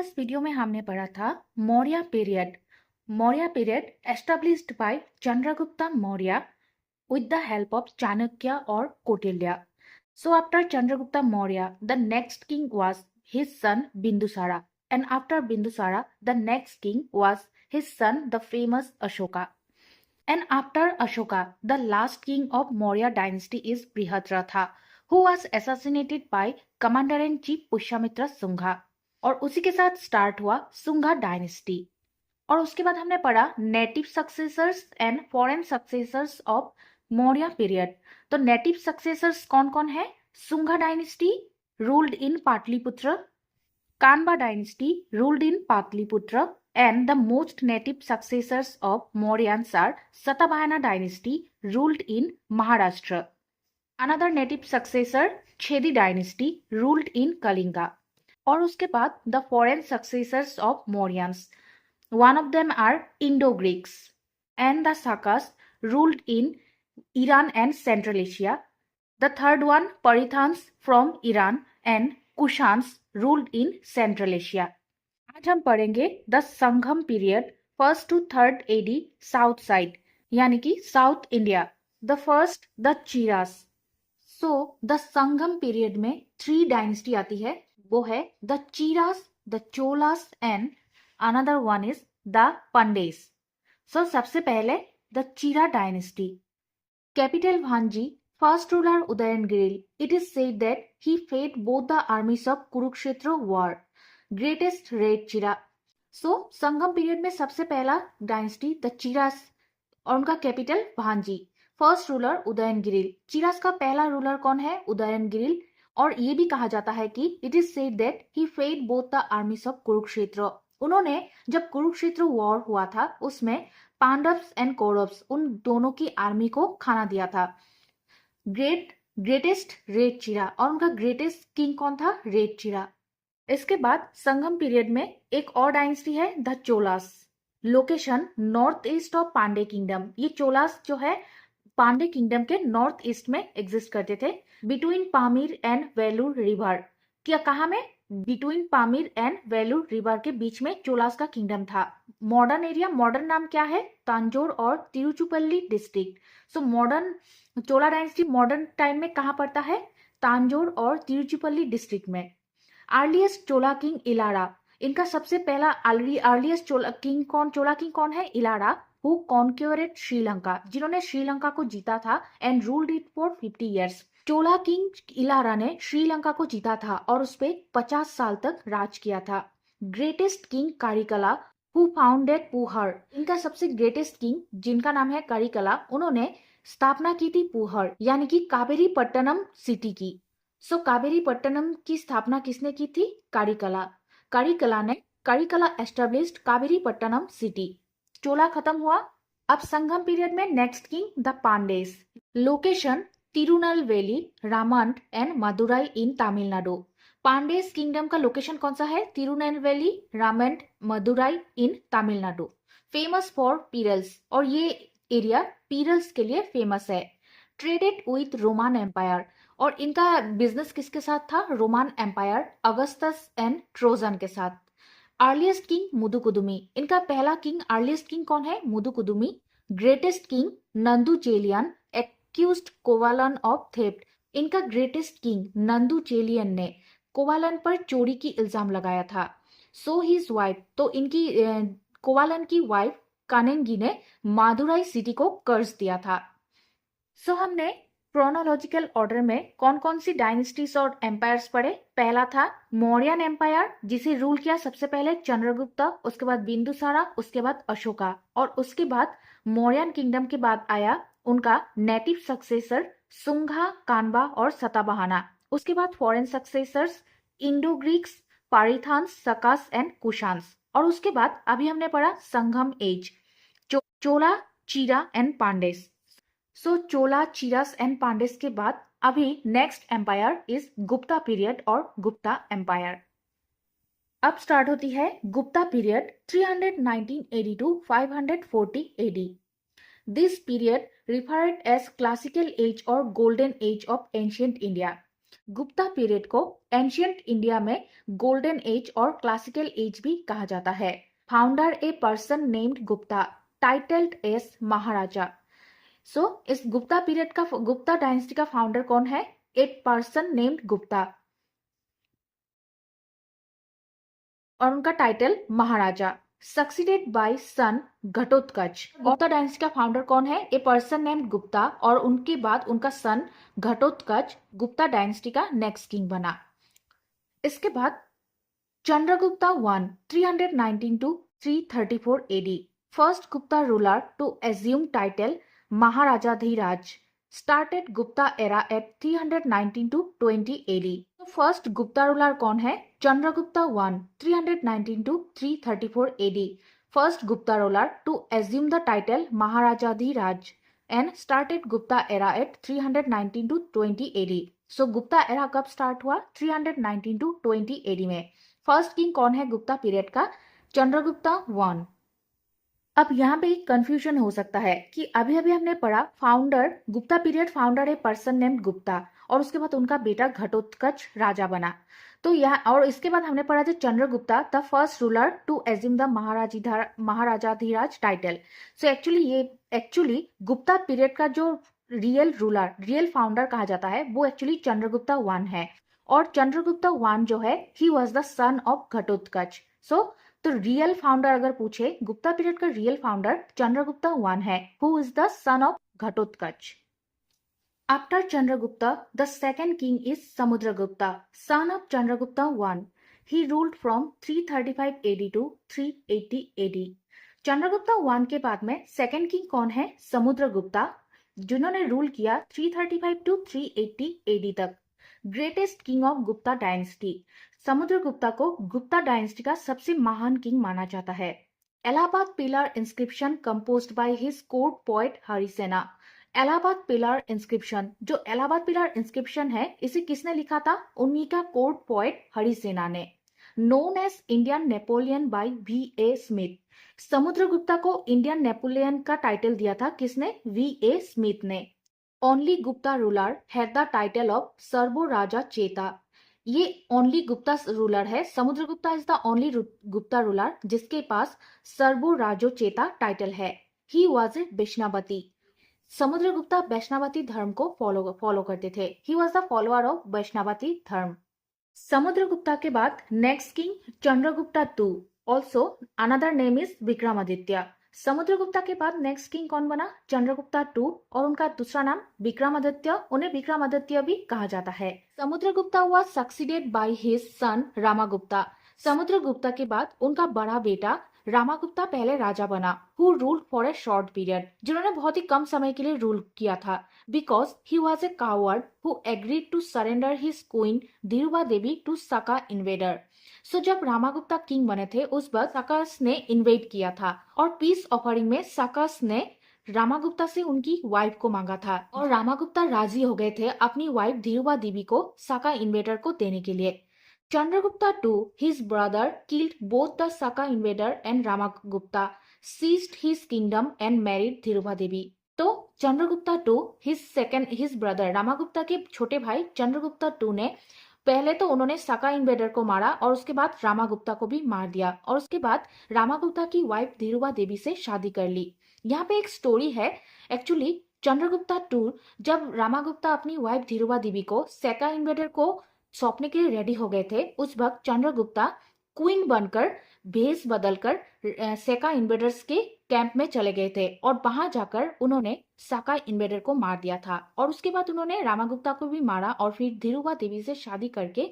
Previous video में हमने पढ़ा था Maurya period. Maurya period established by Chandragupta Maurya with the help of Chanakya or Kautilya. So after Chandragupta Maurya, the next king was his son Bindusara, and after Bindusara, the next king was his son, the famous Ashoka. And after Ashoka, the last king of Maurya dynasty is Brihatratha, who was assassinated by commander-in-chief Pushyamitra Sungha. और उसी के साथ start हुआ Sunga dynasty. और उसके बाद हमने पढ़ा native successors and foreign successors of Maurya period. तो नेटिव सक्सेसर्स कौन कौन है? Sunga dynasty ruled in Pataliputra, Kanva dynasty ruled in Pataliputra, and the most native successors of Mauryans are Satavahana dynasty ruled in Maharashtra. Another native successor Chedi dynasty ruled in Kalinga. और उसके बाद the foreign successors of Mauryans, one of them are Indo-Greeks, and the Sakas ruled in Iran and Central Asia. The third one, Parithans from Iran, and Kushans ruled in Central Asia. आज हम पढ़ेंगे the Sangam period 1st to 3rd AD south side, यानी कि south India. The first the Cheras. So the Sangam period में 3 dynasty आती है, वो है the Cheras, the Cholas and another one is the Pandyas. So सबसे पहले the Chera dynasty. Capital Vanji, first ruler Udayangiri. It is said that he fed both the armies of Kurukshetra war. Greatest red Chera. So Sangam period में सबसे पहला डायनेस्टी द चीरास और उनका capital Vanji. First ruler उदयनगिरी। Cheras का पहला ruler कौन है? उदयनगिरी। और ये भी कहा जाता है कि it is said that he fed both the armies of Kurukshetra. उन्होंने जब कुरुक्षेत्र वॉर हुआ था उसमें पांडव्स एंड कौरव्स उन दोनों की आर्मी को खाना दिया था। ग्रेटेस्ट रेड चीरा। और उनका ग्रेटेस्ट किंग कौन था? रेड चीरा। इसके बाद संगम पीरियड में एक और डायनेस्टी है the Cholas. Location north east of Pandya kingdom. ये चोलास जो है पांडे किंगडम के नॉर्थ ईस्ट में एग्जिस्ट करते थे, between Pamir and Vellore river. क्या कहा में? Between Pamir and Vellore river के बीच में चोलास का किंगडम था। मॉडर्न एरिया, मॉडर्न नाम क्या है? तांजोर और तिरुचुपल्ली डिस्ट्रिक्ट। सो मॉडर्न चोला डायनेस्टी मॉडर्न टाइम में कहाँ पड़ता है? तांजोर और तिरुचुपल्ली डिस्ट्रिक्ट में। अर्लीस्ट चोला किंग इलारा। इनका सबसे पहला अर्लीस्ट चोला किंग कौन है? इलारा, हु कॉन्क्योरेड श्रीलंका, जिन्होंने श्रीलंका को जीता था and ruled it for 50 years। Chola king Elara ने श्रीलंका को जीता था और उस पर 50 साल तक राज किया था। Greatest king Karikala, who founded Puhar. इनका सबसे ग्रेटेस्ट किंग जिनका नाम है कारिकला, उन्होंने स्थापना की थी पूहर यानी कि कावेरी पट्टनम सिटी की। सो कावेरी पट्टनम की स्थापना किसने की थी? कारिकला। Karikala established Kaveri Pattinam city. चोला खत्म हुआ। अब संगम पीरियड में next king the Pandyas. Location Tirunelveli, Ramnad and Madurai in Tamil Nadu. Pandyas kingdom का लोकेशन कौन सा है? Tirunelveli, Ramnad, Madurai in Tamil Nadu. Famous for pearls, और ये एरिया पीरल्स के लिए फेमस है। ट्रेडेड विथ रोमन एम्पायर, और इनका बिजनेस किसके साथ था? Roman Empire, Augustus and Trajan के साथ। Earliest king Mudukudumi. इनका पहला किंग अर्लीस्ट किंग कौन है? Mudukudumi. Greatest king Nandu Cheliyan, accused Kovalan of theft. इनका ग्रेटेस्ट किंग नंदू चेलियन ने कोवालन पर चोरी की इल्जाम लगाया था। सो हिज वाइफ, तो इनकी कोवालन की वाइफ कानेंगी ने मादुराई सिटी को कर्ज दिया था। सो हमने क्रोनोलॉजिकल ऑर्डर में कौन कौन सी डायनेस्टीज और एम्पायर्स पढ़े। पहला था मौर्यन एम्पायर, जिसे रूल किया सबसे पहले चंद्रगुप्ता, उसके बाद बिंदुसारा, उसके बाद अशोका, और उसके बाद मौर्यन किंगडम के बाद आया उनका नेटिव सक्सेसर सुंगा, कानबा और सतावाहना। उसके बाद foreign successors Indo Greeks, Parthians, Sakas and Kushans. और उसके बाद अभी हमने पढ़ा संगम एज, चोला, चीरा and पांडेस। So Chola, Cheras and पांडेस के बाद अभी next empire is Gupta period और गुप्ता एम्पायर। अब स्टार्ट होती है Gupta period 319 AD to 540 AD। This period referred as classical age और golden age of ancient India. Gupta period को एंशियंट इंडिया में गोल्डन एज और क्लासिकल एज भी कहा जाता है। Founder a person named Gupta, titled as Maharaja. So इस गुप्ता पीरियड का, गुप्ता डायनेस्टी का फाउंडर कौन है? ए पर्सन नेम्ड गुप्ता, और उनका title Maharaja. Succeeded by son Ghatotkacha. Gupta dynasty का फाउंडर कौन है? ए पर्सन नेम्ड गुप्ता, और उनके बाद उनका सन घटोत्कच गुप्ता डायनेस्टी का नेक्स्ट किंग बना। इसके बाद Chandragupta one 319 to 334 AD, first Gupta ruler to assume title Maharajadhiraja, started Gupta era at 319 to 20 AD. तो फर्स्ट गुप्ता रूलर कौन है? Chandragupta one 319 to 334 AD, first Gupta ruler to assume the title Maharajadhiraja and started Gupta era at 319 to 20 AD. So Gupta era कब start हुआ? 319 to 20 AD में। First king कौन है Gupta period का? Chandragupta one. अब यहाँ पे कंफ्यूजन हो सकता है कि अभी अभी हमने पढ़ा फाउंडर, गुप्ता पीरियड फाउंडर है पर्सन नेम्ड गुप्ता, और उसके बाद उनका बेटा घटोत्कच राजा बना। तो यहाँ, और इसके बाद हमने पढ़ा था Chandragupta the first ruler to assume the Maharajadhiraja title. So actually Gupta period का जो रियल रूलर, रियल फाउंडर कहा जाता है, वो एक्चुअली चंद्रगुप्ता वन है। और चंद्रगुप्ता वन जो है, he was the son of Ghatotkacha. तो रियल फाउंडर अगर पूछे, गुप्ता पीरियड का रियल फाउंडर चंद्रगुप्ता वन है, who is the son of Ghatotkacha. After Chandragupta the second king is Samudragupta, son of Chandragupta one. He ruled from 335 AD to 380 AD। Chandragupta one के बाद में second king कौन है? समुद्रगुप्ता, जिन्होंने रूल किया 335 to 380 AD तक। Greatest king of Gupta dynasty, Samudragupta को गुप्ता डायनेस्टी का सबसे महान किंग माना जाता है। Allahabad pillar inscription composed by his court poet Harisena. Allahabad pillar inscription, जो इलाहाबाद पिलर इंस्क्रिप्शन है, इसे किसने लिखा था? उन्हीं का कोर्ट पोएट हरिसेना ने। Known as Indian Napoleon by V.A. Smith, Samudragupta को इंडियन नेपोलियन का टाइटल दिया था किसने? V.A. स्मिथ ने। Only Gupta ruler had the title of Sarvarajochchheta, ये ओनली गुप्ता रूलर है। Samudragupta is the only Gupta ruler जिसके पास सर्वो राजो चेता टाइटल है। ही वॉज ए वैष्णवती, समुद्रगुप्ता वैष्णवती धर्म को फॉलो करते थे। He was the follower of वैष्णवती धर्म। समुद्रगुप्ता के बाद next king Chandragupta two, also another name is Vikramaditya. Samudragupta के बाद नेक्स्ट किंग कौन बना? चंद्रगुप्ता टू, और उनका दूसरा नाम विक्रमादित्य, उन्हें विक्रमादित्य भी कहा जाता है। Samudragupta was succeeded by his son Ramagupta, Samudragupta के बाद उनका बड़ा बेटा रामागुप्ता पहले राजा बना, who ruled for a short period, जिन्होंने बहुत ही कम समय के लिए रूल किया था। Because he was a coward who agreed to surrender his queen Dhruva Devi to Saka invader. So जब रामागुप्ता किंग बने थे, उस वक्त सकस ने इन्वेड किया था, और पीस ऑफरिंग में सकस ने रामागुप्ता से उनकी वाइफ को मांगा था, और रामागुप्ता राजी हो गए थे अपनी वाइफ धीरुबा देवी को सका इन्वेडर को देने के लिए। Chandragupta two, his brother killed both the Saka invader and Ramagupta, seized his kingdom and married Dhruva Devi. तो Chandragupta two, his brother Ramagupta के छोटे भाई चंद्रगुप्ता टू ने पहले तो उन्होंने सका इन्वेडर को मारा, और उसके बाद रामागुप्ता को भी मार दिया, और उसके बाद रामागुप्ता की वाइफ धीरुबा देवी से शादी कर ली। यहाँ पे एक स्टोरी है। एक्चुअली चंद्रगुप्ता टू, जब रामागुप्ता अपनी वाइफ धीरुबा देवी को सका इन्वेडर को सौंपने के लिए रेडी हो गए थे, उस वक्त चंद्रगुप्ता क्वीन बनकर भेष बदलकर सका इन्वेडर्स के कैंप में चले गए थे, और वहां जाकर उन्होंने सका इन्वेडर को मार दिया था, और उसके बाद उन्होंने रामागुप्ता को भी मारा, और फिर धीरुबा देवी से शादी करके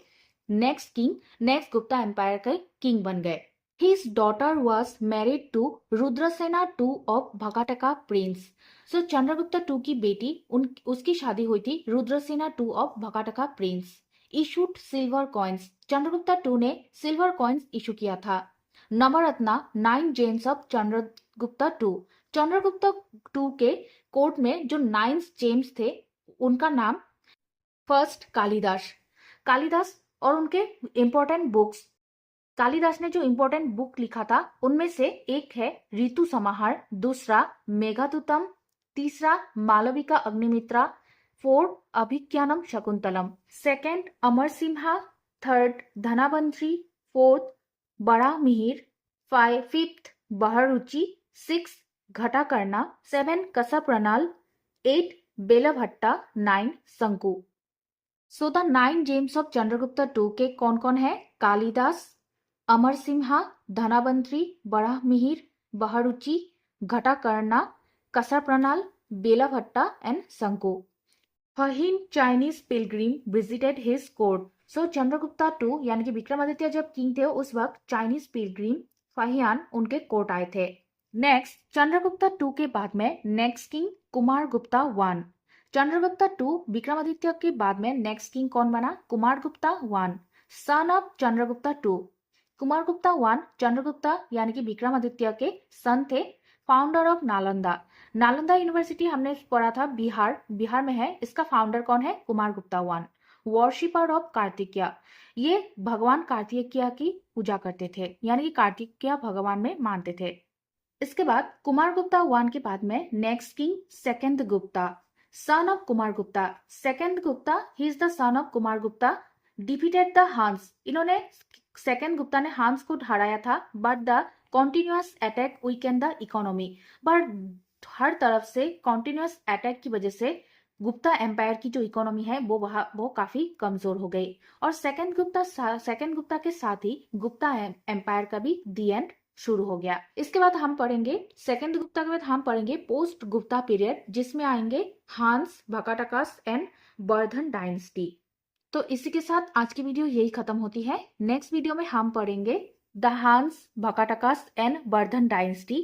नेक्स्ट गुप्ता एम्पायर के किंग बन गए। His daughter was married to Rudrasena two of Vakataka prince. So Chandragupta two की बेटी उसकी शादी हुई थी Rudrasena two of Vakataka prince. Issued silver coins, Chandragupta two ने सिल्वर कॉइन्स इशू किया था। Navaratna 9 gems of Chandragupta two, Chandragupta two के कोर्ट में जो 9 जेम्स थे उनका नाम फर्स्ट कालिदास और उनके इम्पोर्टेंट बुक्स, कालिदास ने जो इम्पोर्टेंट बुक लिखा था उनमें से एक है ऋतु समाहार, दूसरा मेघादूतम, तीसरा Malavika Agnimitra, fourth Abhijnanam Shakuntalam, second Amar Simha, third Dhanvantari, fourth बड़ा मिहिर, फिफ्थ बहरुचि, सिक्स घटाकर्णा, seven Kshapanaka, 8 Vetalabhatta, 9 Shanku. So the 9 gems of Chandragupta two के कौन कौन है? कालिदास, अमर सिम्हा, धनाबंत्री, बड़ा Mihir, बहरुचि, घटाकर्णा, कसप्रनाल, Vetalabhatta and Shanku. Fahien Chinese pilgrim visited his court. So Chandragupta two यानी कि विक्रमादित्य जब किंग थे उस वक्त चाइनीज पिलग्रिम फहियान उनके कोर्ट आए थे। नेक्स्ट चंद्रगुप्ता टू के बाद में next king Kumar Gupta one. Chandragupta two Vikramaditya के बाद में नेक्स्ट किंग कौन बना? Kumar Gupta one, son of Chandragupta two. Kumar Gupta one Chandragupta यानी कि विक्रमादित्य के सन थे, founder of Nalanda. Nalanda university हमने पढ़ा था बिहार में है। इसका फाउंडर कौन है? Kumar Gupta one. Worshipper of Kartikeya, ये भगवान कार्तिकेय की पूजा करते थे यानी कि कार्तिकेय भगवान में मानते थे। इसके बाद कुमार गुप्ता वन के बाद में next king Skanda Gupta, son of Kumar Gupta. Skanda Gupta he is the son of Kumar Gupta, defeated the Huns. इन्होंने सेकंड गुप्ता ने हांस को हराया था, but the continuous attack weaken the economy. But हर तरफ से कॉन्टिन्यूअस अटैक की वजह से गुप्ता एम्पायर की जो इकोनॉमी है वो काफी कमजोर हो गई। और सेकंड गुप्ता के साथ ही गुप्ता एम्पायर का भी दी एंड शुरू हो गया। इसके बाद हम पढ़ेंगे सेकंड गुप्ता के बाद हम पढ़ेंगे पोस्ट गुप्ता पीरियड, जिसमें आएंगे हांस, भकाटकास एंड वर्धन डायनेस्टी। तो इसी के साथ आज की वीडियो यही खत्म होती है। नेक्स्ट वीडियो में हम पढ़ेंगे the Huns, Vakatakas and Vardhan dynasty.